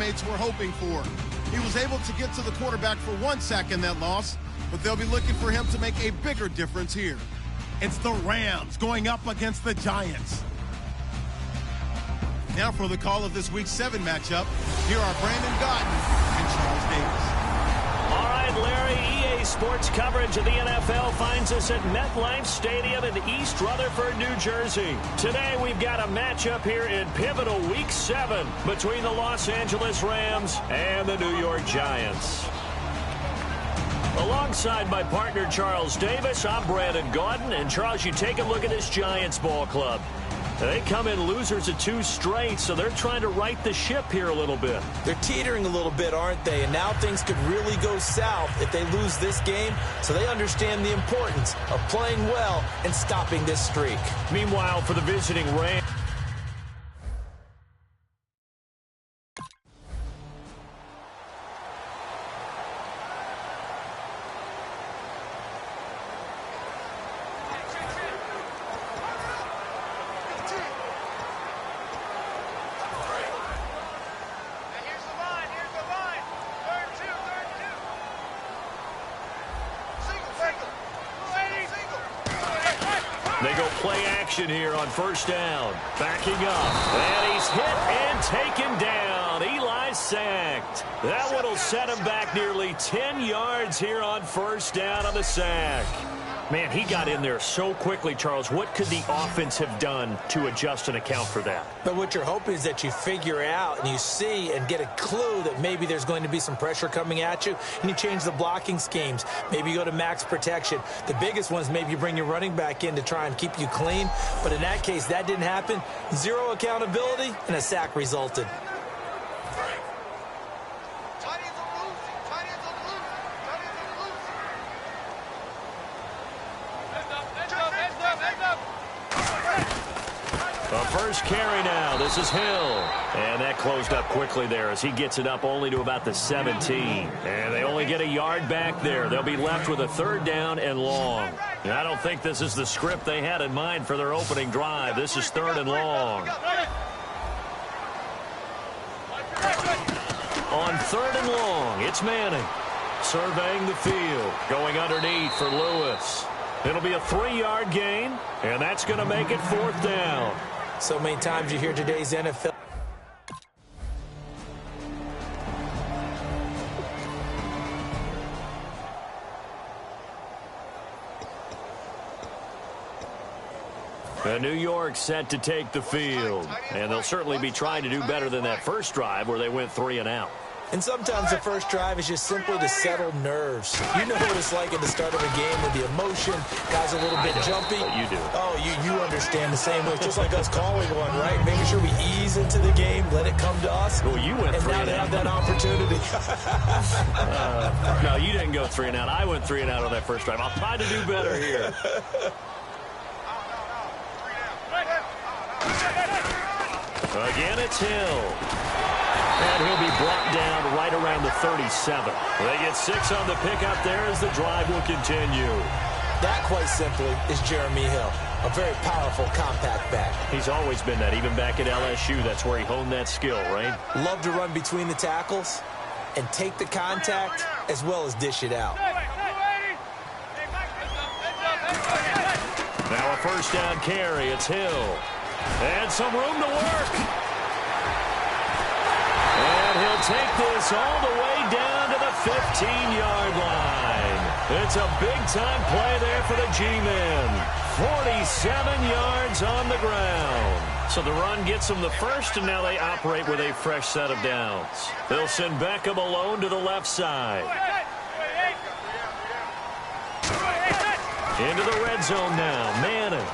teammates were hoping for. He was able to get to the quarterback for 1 sack in that loss, but they'll be looking for him to make a bigger difference here. It's the Rams going up against the Giants. Now for the call of this Week 7 matchup, here are Brandon Gaudin and Charles Davis. All right, Larry, EA Sports coverage of the NFL finds us at MetLife Stadium in East Rutherford, New Jersey. Today, we've got a matchup here in pivotal Week 7 between the Los Angeles Rams and the New York Giants. Alongside my partner, Charles Davis, I'm Brandon Gaudin. And, Charles, you take a look at this Giants ball club. They come in losers of 2 straight, so they're trying to right the ship here a little bit. They're teetering a little bit, aren't they? And now things could really go south if they lose this game, so they understand the importance of playing well and stopping this streak. Meanwhile, for the visiting Rams, they go play action here on first down. Backing up. And he's hit and taken down. Eli sacked. That one will set him back nearly 10 yards here on first down on the sack. Man, he got in there so quickly, Charles. What could the offense have done to adjust and account for that? But what you're hoping is that you figure out and you see and get a clue that maybe there's going to be some pressure coming at you, and you change the blocking schemes. Maybe you go to max protection. The biggest one is maybe you bring your running back in to try and keep you clean. But in that case, that didn't happen. 0 accountability, and a sack resulted. First carry now. This is Hill. And that closed up quickly there as he gets it up only to about the 17. And they only get a yard back there. They'll be left with a 3rd down and long. And I don't think this is the script they had in mind for their opening drive. This is 3rd and long. On 3rd and long, it's Manning. Surveying the field. Going underneath for Lewis. It'll be a 3-yard gain. And that's going to make it 4th down. So many times you hear today's NFL. New York set to take the field. And they'll certainly be trying to do better than that first drive where they went 3 and out. And sometimes the first drive is just simply to settle nerves. You know what it's like at the start of a game with the emotion, guys a little bit jumpy. You do. Oh, you understand the same way. It's just like us calling one, right? Making sure we ease into the game, let it come to us. Well, you went 3 and out. And now they have that opportunity. No, you didn't go 3 and out. I went 3 and out on that first drive. I'll try to do better here. Again, it's Hill. And he'll be brought down right around the 37. They get 6 on the pickup there as the drive will continue. That, quite simply, is Jeremy Hill. A very powerful, compact back. He's always been that. Even back at LSU, that's where he honed that skill, right? Love to run between the tackles and take the contact as well as dish it out. Now a first down carry. It's Hill. And some room to work. And he'll take this all the way down to the 15-yard line. It's a big-time play there for the G-men. 47 yards on the ground. So the run gets them the first, and now they operate with a fresh set of downs. They'll send Beckham alone to the left side. Into the red zone now. Manning.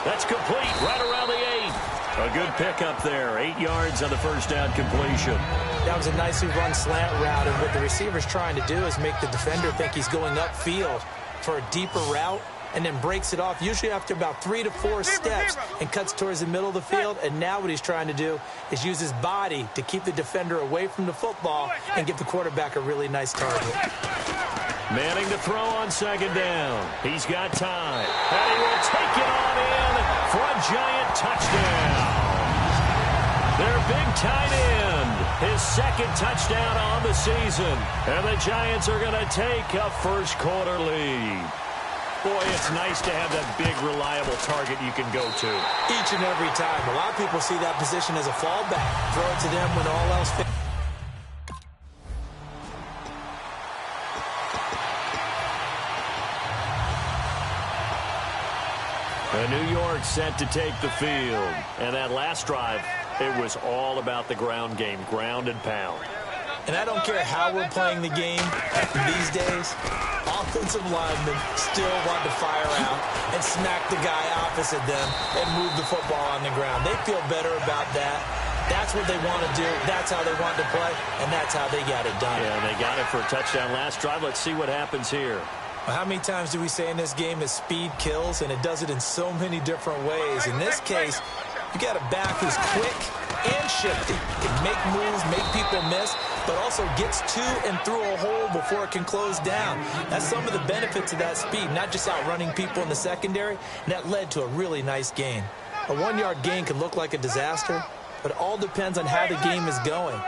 That's complete right around the 8. A good pickup there. 8 yards on the first down completion. That was a nicely run slant route, and what the receiver's trying to do is make the defender think he's going upfield for a deeper route and then breaks it off, usually after about 3 to 4 steps, and cuts towards the middle of the field. And now what he's trying to do is use his body to keep the defender away from the football and give the quarterback a really nice target. Manning to throw on 2nd down. He's got time. And he will take it on in for a Giant touchdown. Their big tight end his second touchdown on the season. And the Giants are going to take a first-quarter lead. Boy, it's nice to have that big, reliable target you can go to. Each and every time. A lot of people see that position as a fallback. Throw it to them when all else fails. New York set to take the field. And that last drive, it was all about the ground game, ground and pound. And I don't care how we're playing the game these days, offensive linemen still want to fire out and smack the guy opposite them and move the football on the ground. They feel better about that. That's what they want to do. That's how they want to play, and that's how they got it done. Yeah, they got it for a touchdown last drive. Let's see what happens here. Well, how many times do we say in this game that speed kills, and it does it in so many different ways? In this case, you got a back who's quick and shifty, can make moves, make people miss, but also gets to and through a hole before it can close down. That's some of the benefits of that speed, not just outrunning people in the secondary, and that led to a really nice gain. A one-yard gain can look like a disaster, but it all depends on how the game is going.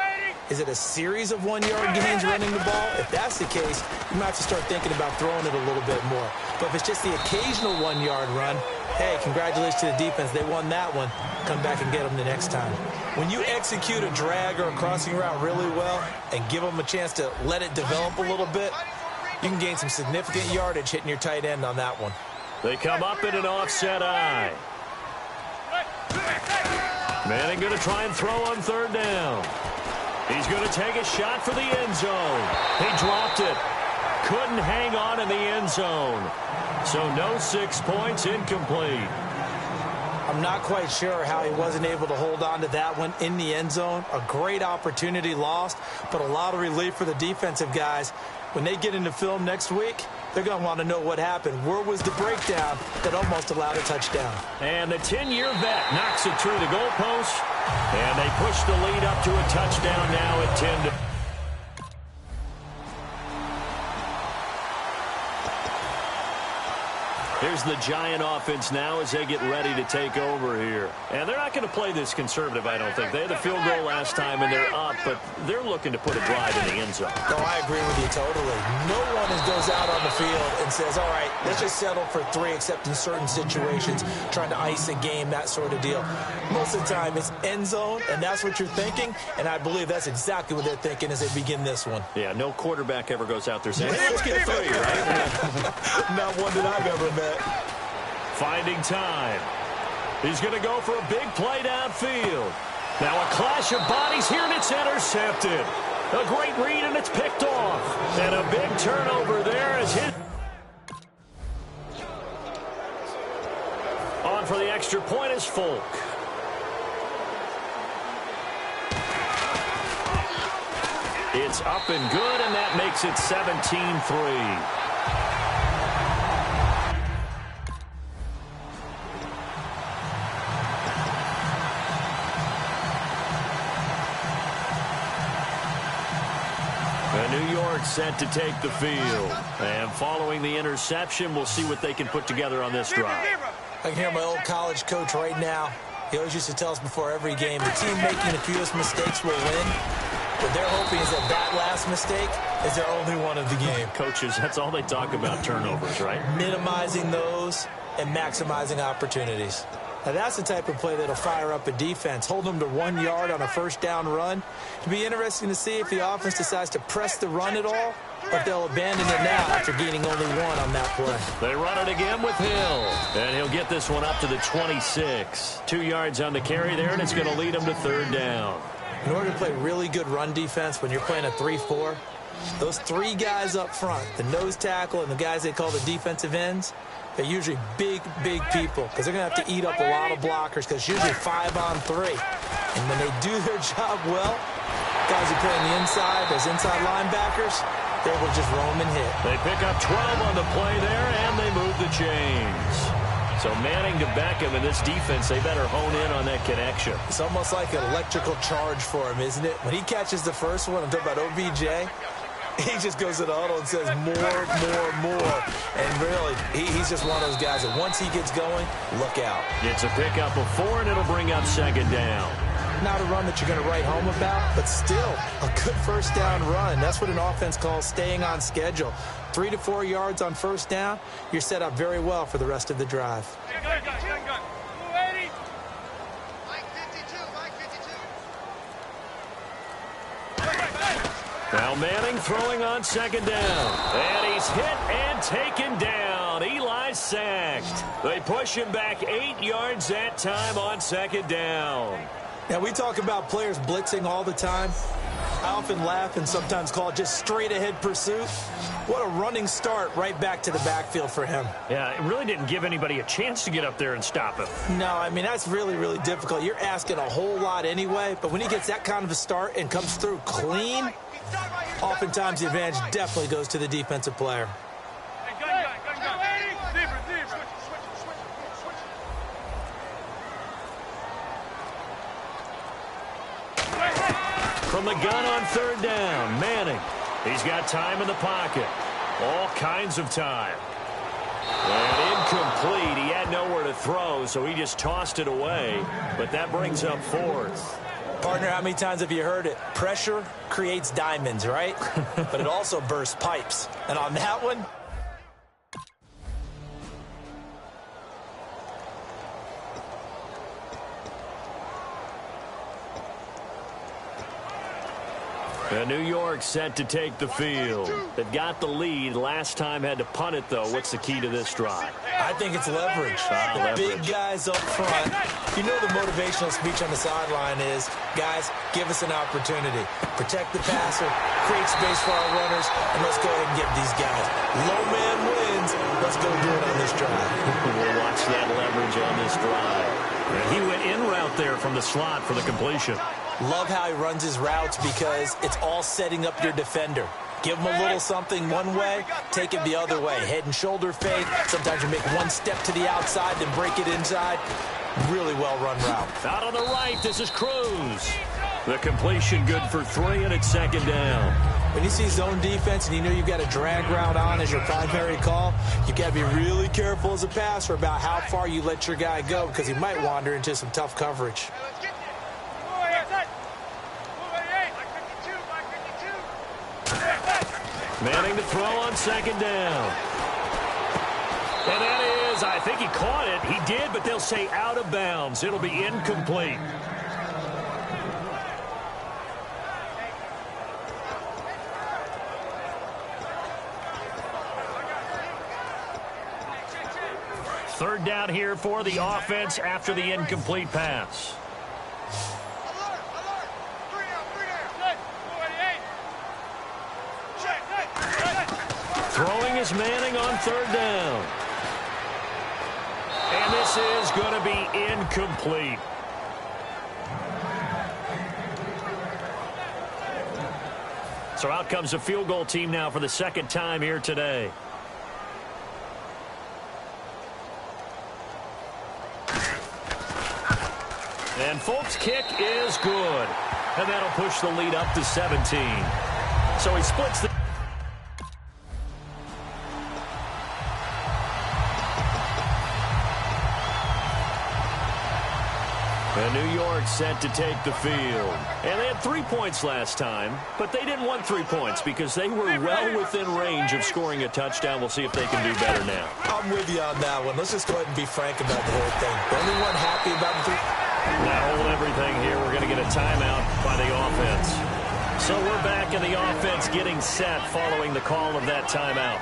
Is it a series of one-yard gains running the ball? If that's the case, you might have to start thinking about throwing it a little bit more. But if it's just the occasional one-yard run, hey, congratulations to the defense. They won that one. Come back and get them the next time. When you execute a drag or a crossing route really well and give them a chance to let it develop a little bit, you can gain some significant yardage hitting your tight end on that one. They come up in an offset eye. Manning going to try and throw on third down. He's going to take a shot for the end zone. He dropped it. Couldn't hang on in the end zone. So no 6 points, incomplete. I'm not quite sure how he wasn't able to hold on to that one in the end zone. A great opportunity lost, but a lot of relief for the defensive guys. When they get into film next week, they're going to want to know what happened. Where was the breakdown that almost allowed a touchdown? And the 10-year vet knocks it through the goalpost. And they push the lead up to a touchdown now at 10-. Here's the Giant offense now as they get ready to take over here. And they're not going to play this conservative, I don't think. They had a field goal last time, and they're up, but they're looking to put a drive in the end zone. No, I agree with you totally. No one goes out on the field and says, all right, let's just settle for 3, except in certain situations, trying to ice a game, that sort of deal. Most of the time, it's end zone, and that's what you're thinking, and I believe that's exactly what they're thinking as they begin this one. Yeah, no quarterback ever goes out there saying, hey, let's get 3, right? Not one that I've ever met. Finding time. He's going to go for a big play downfield. Now a clash of bodies here, and it's intercepted. A great read, and it's picked off. And a big turnover there as his. On for the extra point is Folk. It's up and good, and that makes it 17-3. New York set to take the field. And following the interception, we'll see what they can put together on this drive. I can hear my old college coach right now. He always used to tell us before every game, the team making the fewest mistakes will win. What they're hoping is that last mistake is their only one of the game. Coaches, that's all they talk about, turnovers, right? Minimizing those and maximizing opportunities. Now, that's the type of play that'll fire up a defense. Hold them to 1 yard on a first down run. It'll be interesting to see if the offense decides to press the run at all, or if they'll abandon it now after gaining only 1 on that play. They run it again with Hill. And he'll get this one up to the 26. 2 yards on the carry there, and it's going to lead him to third down. In order to play really good run defense when you're playing a 3-4, those 3 guys up front, the nose tackle and the guys they call the defensive ends, they're usually big people because they're going to have to eat up a lot of blockers because it's usually 5 on 3. And when they do their job well, guys who play on the inside, those inside linebackers, they will just roam and hit. They pick up 12 on the play there, and they move the chains. So Manning to Beckham in this defense, they better hone in on that connection. It's almost like an electrical charge for him, isn't it? When he catches the first one, I'm talking about OBJ, he just goes to the huddle and says more. And really, he's just one of those guys that once he gets going, look out. It's a pickup of 4, and it'll bring up second down. Not a run that you're going to write home about, but still a good first down run. That's what an offense calls staying on schedule. 3 to 4 yards on first down, you're set up very well for the rest of the drive. Now Manning throwing on second down. And he's hit and taken down. Eli sacked. They push him back 8 yards that time on second down. Now, we talk about players blitzing all the time. I often laugh and sometimes call it just straight-ahead pursuit. What a running start right back to the backfield for him. Yeah, it really didn't give anybody a chance to get up there and stop him. No, I mean, that's really, really difficult. You're asking a whole lot anyway, but when he gets that kind of a start and comes through clean, oftentimes the advantage definitely goes to the defensive player. From the gun on third down, Manning. He's got time in the pocket. All kinds of time. And incomplete. He had nowhere to throw, so he just tossed it away. But that brings up fourth. Partner, how many times have you heard it? Pressure creates diamonds, right? But it also bursts pipes. And on that one, and New York set to take the field. They've got the lead. Last time had to punt it, though. What's the key to this drive? I think it's leverage. The big guys up front. You know the motivational speech on the sideline is, guys, give us an opportunity. Protect the passer, create space for our runners, and let's go ahead and get these guys. Low man wins. Let's go do it on this drive. We'll watch that leverage on this drive. And he went in route there from the slot for the completion. Love how he runs his routes because it's all setting up your defender. Give him a little something one way, take it the other way. Head and shoulder fake. Sometimes you make one step to the outside, then break it inside. Really well-run route. Out on the right, this is Cruz. The completion good for 3, and it's second down. When you see zone defense and you know you've got a drag route on as your primary call, you've got to be really careful as a passer about how far you let your guy go because he might wander into some tough coverage. Manning to throw on second down. And that is, I think he caught it. He did, but they'll say out of bounds. It'll be incomplete. Third down here for the offense after the incomplete pass. Throwing is Manning on third down. And this is going to be incomplete. So out comes a field goal team now for the second time here today. And Folk's kick is good. And that'll push the lead up to 17. So he splits the... And New York set to take the field. And they had 3 points last time, but they didn't want 3 points because they were well within range of scoring a touchdown. We'll see if they can do better now. I'm with you on that one. Let's just go ahead and be frank about the whole thing. The only one happy about the three. Now hold everything here. We're going to get a timeout by the offense. So we're back in the offense getting set following the call of that timeout.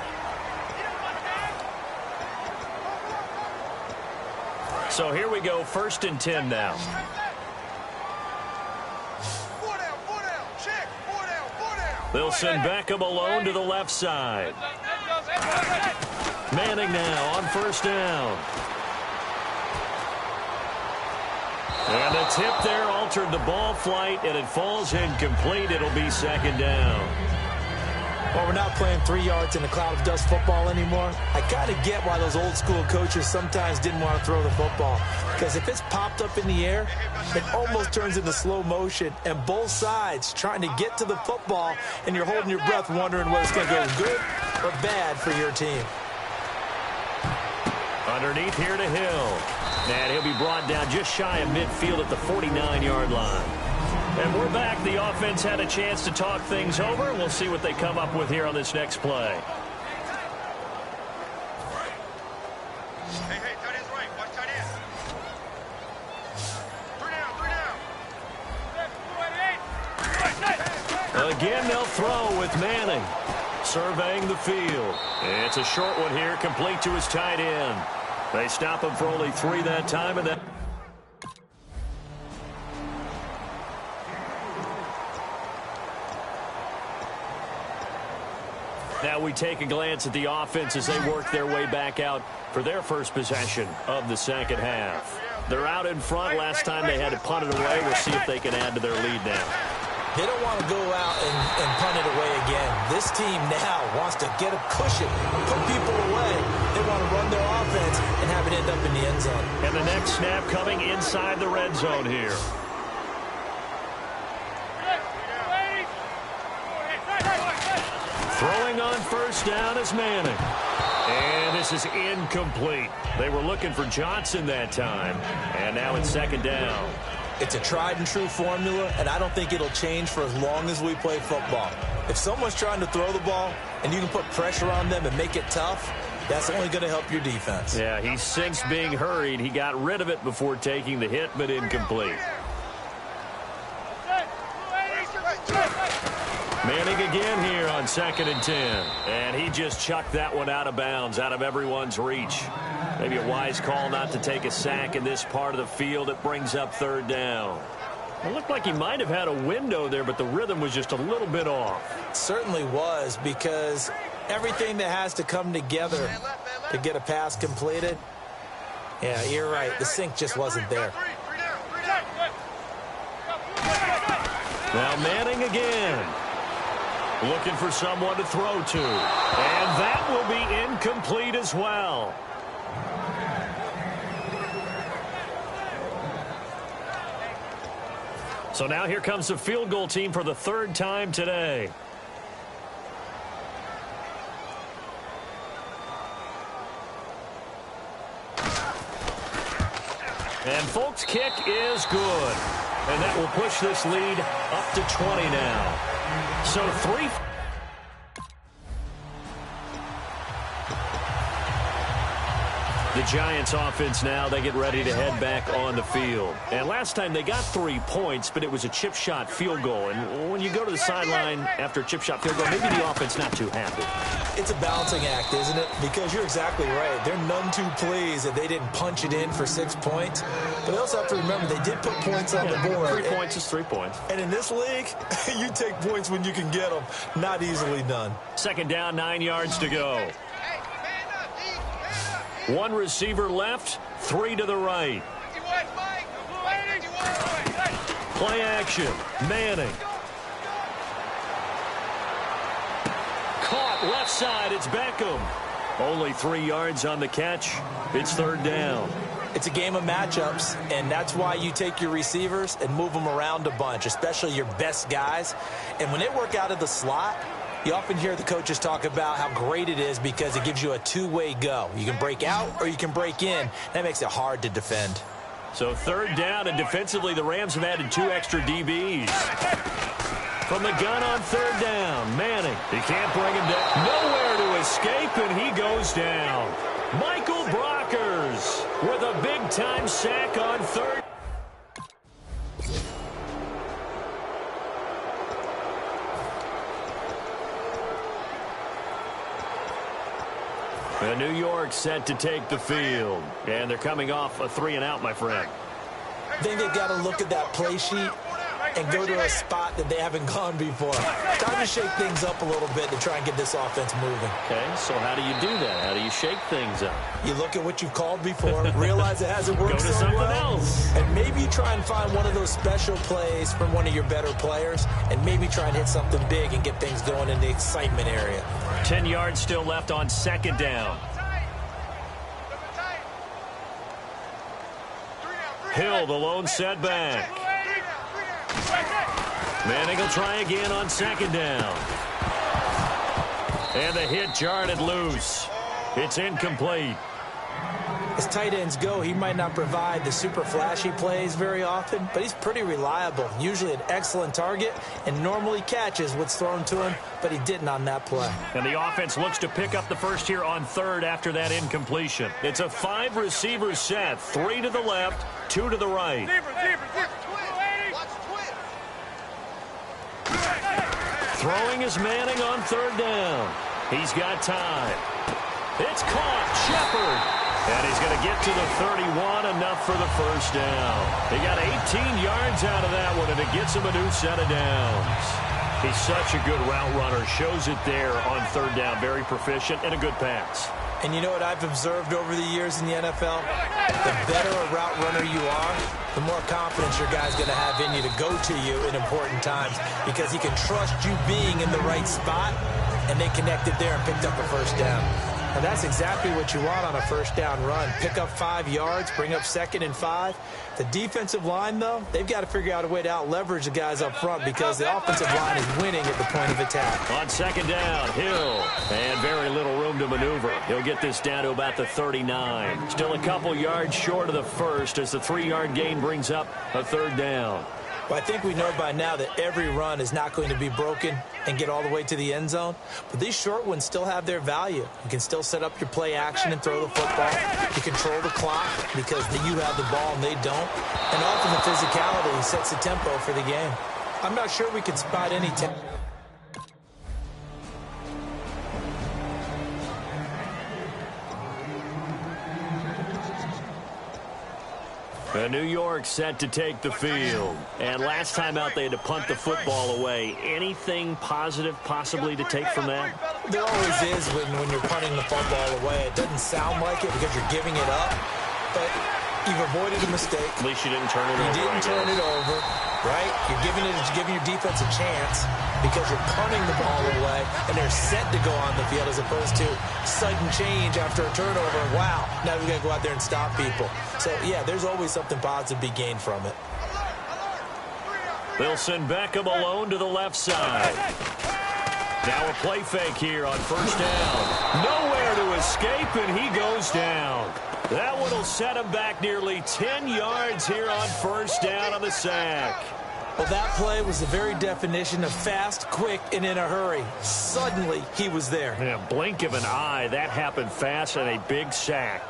So here we go, 1st and 10 now. They'll send Beckham alone to the left side. Manning now on 1st down. And the tip there altered the ball flight, and it falls incomplete. It'll be 2nd down. Well, we're not playing 3 yards in a cloud of dust football anymore. I kind of get why those old school coaches sometimes didn't want to throw the football. Because if it's popped up in the air, it almost turns into slow motion. And both sides trying to get to the football, and you're holding your breath wondering whether it's going to go good or bad for your team. Underneath here to Hill. And he'll be brought down just shy of midfield at the 49-yard line. And we're back. The offense had a chance to talk things over. We'll see what they come up with here on this next play. Hey, tight end's right. Watch tight end. 3 down. Again, they'll throw with Manning. Surveying the field. It's a short one here, complete to his tight end. They stop him for only 3 that time, and that... Now we take a glance at the offense as they work their way back out for their first possession of the second half. They're out in front. Last time they had to punt it away. We'll see if they can add to their lead now. They don't want to go out and punt it away again. This team now wants to get a cushion, put people away. They want to run their offense and have it end up in the end zone. And the next snap coming inside the red zone here. Throwing on first down is Manning. And this is incomplete. They were looking for Johnson that time. And now it's second down. It's a tried-and-true formula, and I don't think it'll change for as long as we play football. If someone's trying to throw the ball and you can put pressure on them and make it tough, that's only going to help your defense. Yeah, he's since being hurried. He got rid of it before taking the hit, but incomplete. Manning again here on 2nd and 10. And he just chucked that one out of bounds, out of everyone's reach. Maybe a wise call not to take a sack in this part of the field. It brings up 3rd down. It looked like he might have had a window there, but the rhythm was just a little bit off. It certainly was, because everything that has to come together to get a pass completed, yeah, you're right. The sync just wasn't there. Now Manning again. Looking for someone to throw to. And that will be incomplete as well. So now here comes the field goal team for the 3rd time today. And Folk's kick is good. And that will push this lead up to 20 now. So 3. The Giants offense now, they get ready to head back on the field. And last time they got 3 points, but it was a chip shot field goal. And when you go to the sideline after a chip shot field goal, maybe the offense not too happy. It's a balancing act, isn't it? Because you're exactly right. They're none too pleased that they didn't punch it in for 6 points. But they also have to remember they did put points on the board. 3 points is 3 points. And in this league, you take points when you can get them. Not easily done. 2nd down, 9 yards to go. 1 receiver left, 3 to the right. Play action. Manning. Caught left side. It's Beckham. Only 3 yards on the catch. It's 3rd down. It's a game of matchups, and that's why you take your receivers and move them around a bunch, especially your best guys. And when they work out of the slot, you often hear the coaches talk about how great it is because it gives you a two-way go. You can break out or you can break in. That makes it hard to defend. So 3rd down, and defensively the Rams have added 2 extra DBs. From the gun on 3rd down, Manning. He can't bring him down. Nowhere to escape, and he goes down. Michael Brockers with a big-time sack on 3rd. And New York set to take the field. And they're coming off a 3-and-out, my friend. I think they've got to look at that play sheet and go to a spot that they haven't gone before. Time to shake things up a little bit to try and get this offense moving. Okay, so how do you do that? How do you shake things up? You look at what you've called before, realize it hasn't worked Go to so something well, else. and maybe you try and find one of those special plays from one of your better players, and maybe try and hit something big and get things going in the excitement area. 10 yards still left on 2nd down. Hill, the lone setback. Manning will try again on 2nd down. And the hit jarred it loose. It's incomplete. As tight ends go, he might not provide the super flashy plays very often, but he's pretty reliable, usually an excellent target, and normally catches what's thrown to him, but he didn't on that play. And the offense looks to pick up the first here on third after that incompletion. It's a 5-receiver set, 3 to the left, 2 to the right. Throwing is Manning on third down. He's got time. It's caught. Shepard. And he's going to get to the 31, enough for the first down. He got 18 yards out of that one, and it gets him a new set of downs. He's such a good route runner. Shows it there on third down. Very proficient and a good pass. And you know what I've observed over the years in the NFL? The better a route runner you are, the more confidence your guy's going to have in you to go to you in important times, because he can trust you being in the right spot, and they connected there and picked up a first down. And that's exactly what you want on a first down run. Pick up 5 yards, bring up 2nd and 5. The defensive line, though, they've got to figure out a way to out-leverage the guys up front, because the offensive line is winning at the point of attack. On second down, Hill. And very little room to maneuver. He'll get this down to about the 39. Still a couple yards short of the first as the 3-yard gain brings up a third down. Well, I think we know by now that every run is not going to be broken and get all the way to the end zone. But these short ones still have their value. You can still set up your play action and throw the football. You control the clock because you have the ball and they don't. And often the physicality sets the tempo for the game. I'm not sure we can spot any New York set to take the field. And last time out, they had to punt the football away. Anything positive possibly to take from that? There always is when you're punting the football away. It doesn't sound like it because you're giving it up, but you've avoided a mistake. At least you didn't turn it over. You didn't turn it over, right? You're giving your defense a chance because you're punting the ball away, and they're set to go on the field as opposed to sudden change after a turnover. Wow, now we've got to go out there and stop people. So, yeah, there's always something positive to be gained from it. They'll send Beckham alone to the left side. Now a play fake here on first down. Nowhere to escape, and he goes down. That one will set him back nearly 10 yards here on first down on the sack. Well, that play was the very definition of fast, quick, and in a hurry. Suddenly, he was there. In a blink of an eye, that happened fast and a big sack.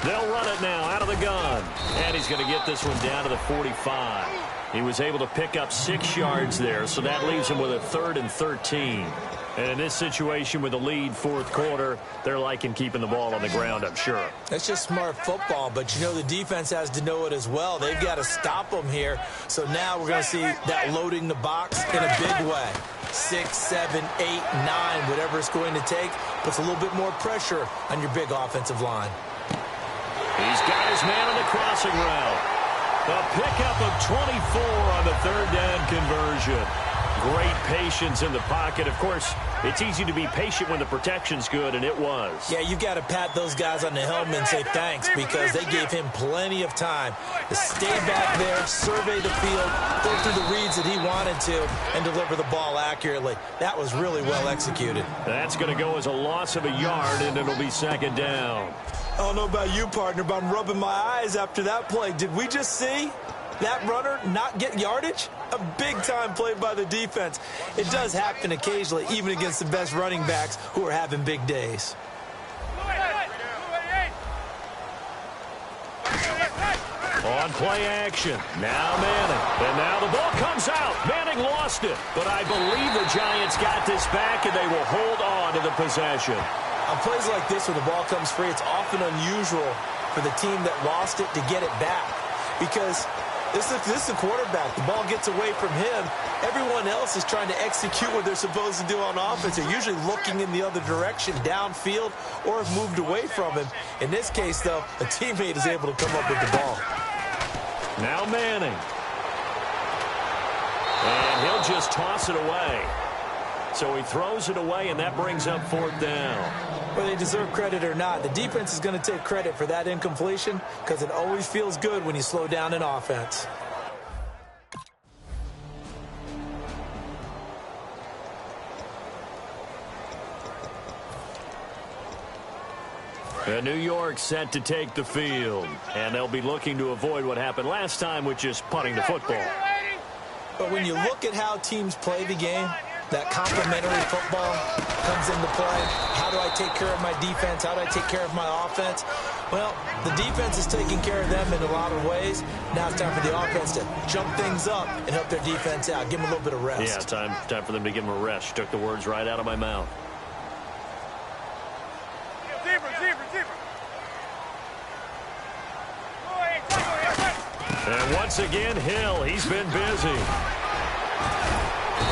They'll run it now out of the gun. And he's going to get this one down to the 45. He was able to pick up 6 yards there, so that leaves him with a 3rd and 13. And in this situation with the lead, fourth quarter, they're liking keeping the ball on the ground, I'm sure. That's just smart football, but you know the defense has to know it as well. They've got to stop them here. So now we're going to see that loading the box in a big way. 6, 7, 8, 9, whatever it's going to take, puts a little bit more pressure on your big offensive line. He's got his man on the crossing route. A pickup of 24 on the third down conversion. Great patience in the pocket. Of course, it's easy to be patient when the protection's good, and it was. Yeah, you got to pat those guys on the helmet and say thanks because they gave him plenty of time to stay back there, survey the field, go through the reads that he wanted to, and deliver the ball accurately. That was really well executed. That's going to go as a loss of a yard, and it'll be second down. I don't know about you, partner, but I'm rubbing my eyes after that play. Did we just see that runner not get yardage? A big-time play by the defense. It does happen occasionally, even against the best running backs who are having big days. On play action. Now Manning. And now the ball comes out. Manning lost it. But I believe the Giants got this back, and they will hold on to the possession. On plays like this where the ball comes free, it's often unusual for the team that lost it to get it back. Because this is the quarterback. The ball gets away from him. Everyone else is trying to execute what they're supposed to do on offense. They're usually looking in the other direction, downfield, or have moved away from him. In this case, though, a teammate is able to come up with the ball. Now Manning. And he'll just toss it away. So he throws it away, and that brings up 4th down. Whether they deserve credit or not, the defense is going to take credit for that incompletion because it always feels good when you slow down an offense. And New York set to take the field, and they'll be looking to avoid what happened last time, which is punting the football. But when you look at how teams play the game, that complementary football comes into play. How do I take care of my defense? How do I take care of my offense? Well, the defense is taking care of them in a lot of ways. Now it's time for the offense to jump things up and help their defense out. Give them a little bit of rest. Yeah, time for them to give them a rest. You took the words right out of my mouth. And once again, Hill, he's been busy.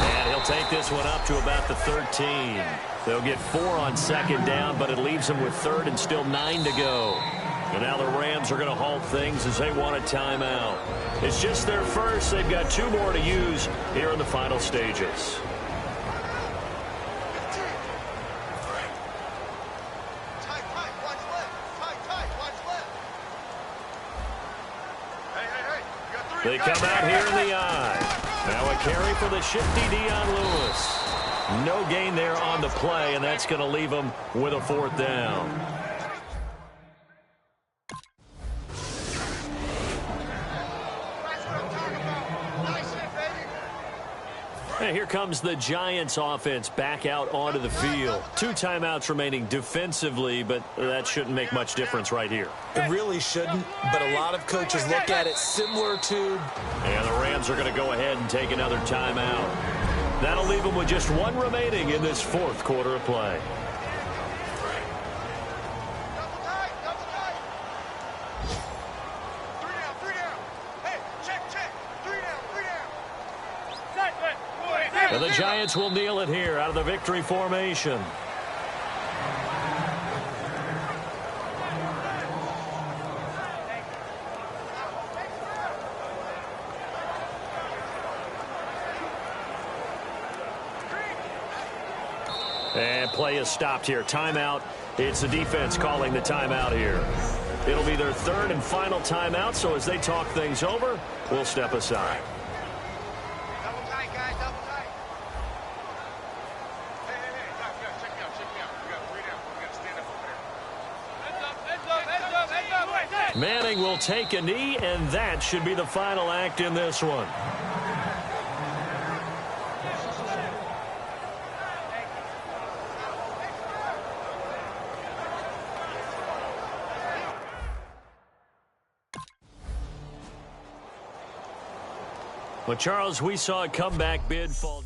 And he'll take this one up to about the 13. They'll get 4 on 2nd down, but it leaves them with 3rd and still 9 to go. And now the Rams are going to halt things as they want a timeout. It's just their first. They've got 2 more to use here in the final stages. They come out here in the eye. Now a carry for the shifty Dion Lewis. No gain there on the play, and that's going to leave them with a 4th down. And here comes the Giants offense back out onto the field. 2 timeouts remaining defensively, but that shouldn't make much difference right here. It really shouldn't, but a lot of coaches look at it similar to... And the Rams are going to go ahead and take another timeout. That'll leave them with just 1 remaining in this 4th quarter of play. And the Giants will kneel it here out of the victory formation. And play is stopped here. Timeout. It's the defense calling the timeout here. It'll be their 3rd and final timeout, so as they talk things over, we'll step aside. Manning will take a knee, and that should be the final act in this one. Well, Charles, we saw a comeback bid fall.